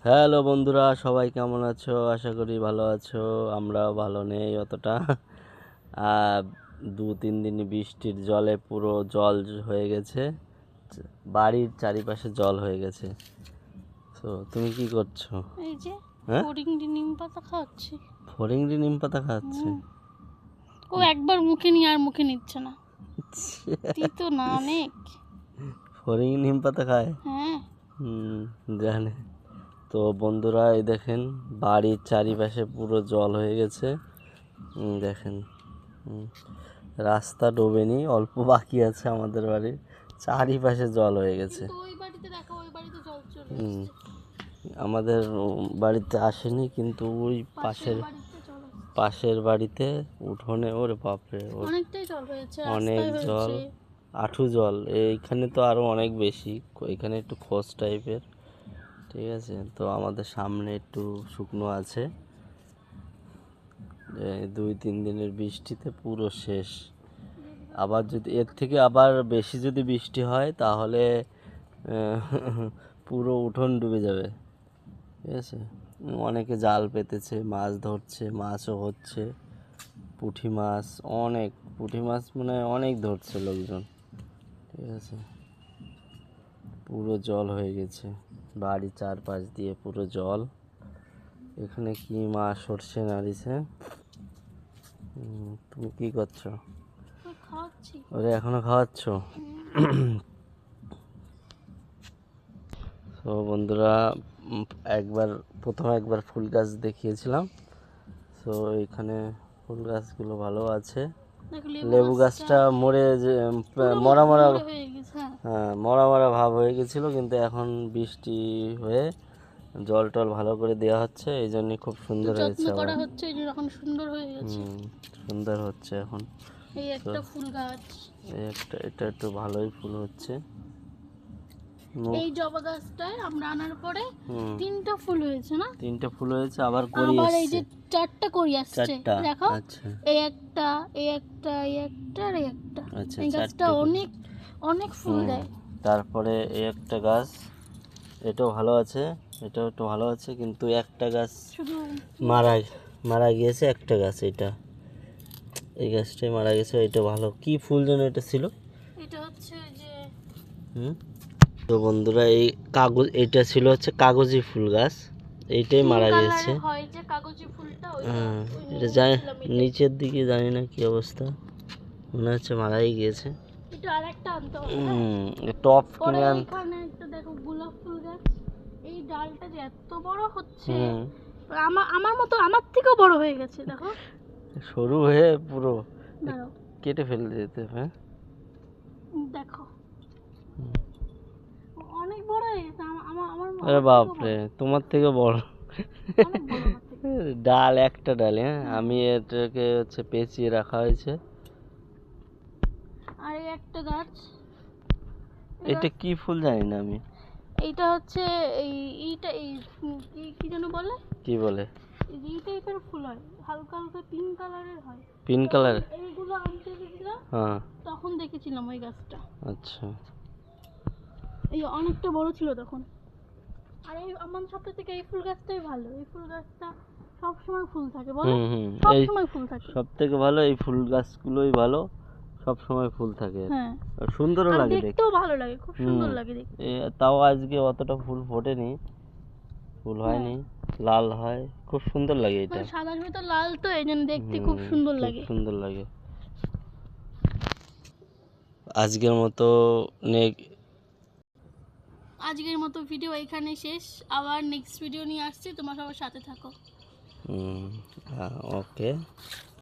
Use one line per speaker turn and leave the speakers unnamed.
Hello বন্ধুরা, সবাই কেমন আছো? আশা করি ভালো আছো। আমরাও ভালো নেই অতটা। আর 2-3 দিন বৃষ্টির জলে পুরো জল হয়ে গেছে, বাড়ির চারিপাশে জল হয়ে গেছে। তো তুমি কি করছো?
এই যে
হ্যাঁ,
ফড়িংটি নিম পাতা খাওয়াচ্ছি।
ফড়িংটি নিম পাতা খাচ্ছে।
ও একবার মুখে নিয়ে আর মুখে নিচ্ছে না, তিতো না অনেক।
ফড়িং নিম পাতা খায়?
হ্যাঁ,
জানে। তো বন্ধুরা, এই দেখেন বাড়ির চারিপাশে পুরো জল হয়ে গেছে। দেখেন, রাস্তা ডোবেনি, অল্প বাকি আছে। আমাদের বাড়ির চারিপাশে জল হয়ে গেছে।
কিন্তু ওই বাড়িতে দেখো, ওই বাড়িতে জল চলে
হুম,
এসেছে।
আমাদের বাড়িতে আসেনি, কিন্তু ওই
পাশের বাড়িতে জল এসেছে।
পাশের বাড়িতে উঠোনে, ওরে বাপরে,
অনেকটাই জল হয়েছে,
অনেক
রাস্তায়
জল,
হয়েছে।
আঁঠু জল। এইখানে তো আরো অনেক বেশি, এখানে একটু খোস টাইপের। ঠিক আছে, তো আমাদের সামনে একটু শুকনো আছে। 2-3 দিনের বৃষ্টিতে পুরো শেষ। আবার যদি এর থেকে আবার বেশি যদি বৃষ্টি হয় তাহলে পুরো উঠোন ডুবে যাবে। ঠিক আছে, অনেকে জাল পেতেছে, মাছ ধরছে, মাছও হচ্ছে। পুঁটি মাছ, অনেক পুঁটি মাছ মানে অনেক ধরছে লোকজন। ঠিক আছে, পুরো জল হয়ে গেছে, বাড়ি চারপাশ দিয়ে পুরো জল। এখানে কি মাছ সরষে নাড়িছে। তুমি কি করছো?
খাওয়াচ্ছি।
ওরে এখনো খাওয়াচ্ছ? তো বন্ধুরা, প্রথমে একবার ফুল গাছ দেখিয়েছিলাম। তো এখানে ফুল গাছগুলো ভালো আছে। লেবু গাছটা মরে যে মরা মরা,
হয়ে গেছে।
হ্যাঁ, মরা মরা ভাব হয়ে গেছিলো, কিন্তু এখন বৃষ্টি হয়ে জল টল ভালো করে দেওয়া হচ্ছে, এই জন্য খুব সুন্দর হয়েছে।
করা হচ্ছে, এই যে এখন সুন্দর হয়ে গেছে।
সুন্দর হচ্ছে এখন।
এই একটা ফুল গাছ,
এটা একটু ভালোই ফুল হচ্ছে।
এই জবা গাছটায় আমরা আনার পরে 3টা ফুল হয়েছে না?
3টে ফুল হয়েছে, আবার করি
আবার এই
এসছে।
যে 4টা করি আসছে,
4টা,
দেখো।
আচ্ছা
এই একটা, এই একটা, এই একটা আর এই একটা।
আচ্ছা,
এই গাছটা
4টে।
অনেক অনেক ফুল দেয়।
তারপরে এই একটা গাছ, এটাও ভালো আছে, এটাও একটু ভালো আছে, কিন্তু একটা গাছ
শুধু
মারা মারা গিয়েছে। একটা গাছ, এই গাছটাই মারা গেছে। এটা ভালো, কি ফুল যেন এটা ছিল।
এটা হচ্ছে যে
তো বন্ধুরা, এটা ছিল হচ্ছে কাগজি ফুল গাছ, এইটাই মারা গেছে।
হয় যে কাগজি ফুলটা,
এটা জানি নিচের দিকে, জানি না কি অবস্থা, মনে হচ্ছে মারাই গিয়েছে।
এটা আরেকটা আনতে হবে।
টপ
পরে
কিনে
এখানে একটা দেখো গোলাপ ফুল গাছ, এই ডালটা যে এত বড় হচ্ছে, আমার মতো আমার থেকেও বড় হয়ে গেছে, দেখো।
সরু হয়ে পুরো কেটে ফেলে যেতে। হ্যাঁ,
দেখো অনেক বড় হয়ে গেছে।
আরে বাপরে, তোমার থেকে বড় ডাল, একটা ডাল। হ্যাঁ, আমি এটাকে হচ্ছে পেঁচিয়ে রাখা হয়েছে।
আর এই একটা গাছ,
এটা কি ফুল জানি না আমি।
এইটা হচ্ছে এইটা কি যেন বলে,
কি বলে?
এই টাইপের ফুল হয়, হালকা হালকা পিঙ্ক কালারের হয়।
Pink colour?
এইগুলো আনতে গেছিলাম, তখন দেখেছিলাম ওই গাছটা।
আচ্ছা,
এই অনেকটা বড় ছিল তখন। আর এই আমার সব থেকে এই ফুল গাছটাই ভালো। এই ফুল গাছটা সব সময় ফুল থাকে, বলো। সব সময় ফুল থাকে।
সব থেকে ভালো এই ফুল গাছগুলোই ভালো, সব সময় ফুল থাকে।
হ্যাঁ,
আর সুন্দরও লাগে দেখতে,
দেখতেও ভালো লাগে, খুব সুন্দর লাগে দেখতে।
তাও আজকে অতটা ফুল ফোটেনি, ফুল হয়নি, লাল হয়, খুব সুন্দর লাগে এটা।
সাদার ভিতর লাল, তো এই জন্য দেখতে খুব সুন্দর লাগে।
সুন্দর লাগে। আজকের মতো
ভিডিও এখানে শেষ। আবার নেক্সট ভিডিও নিয়ে আসছি, তোমরা সবার সাথে থাকো।
ওকে।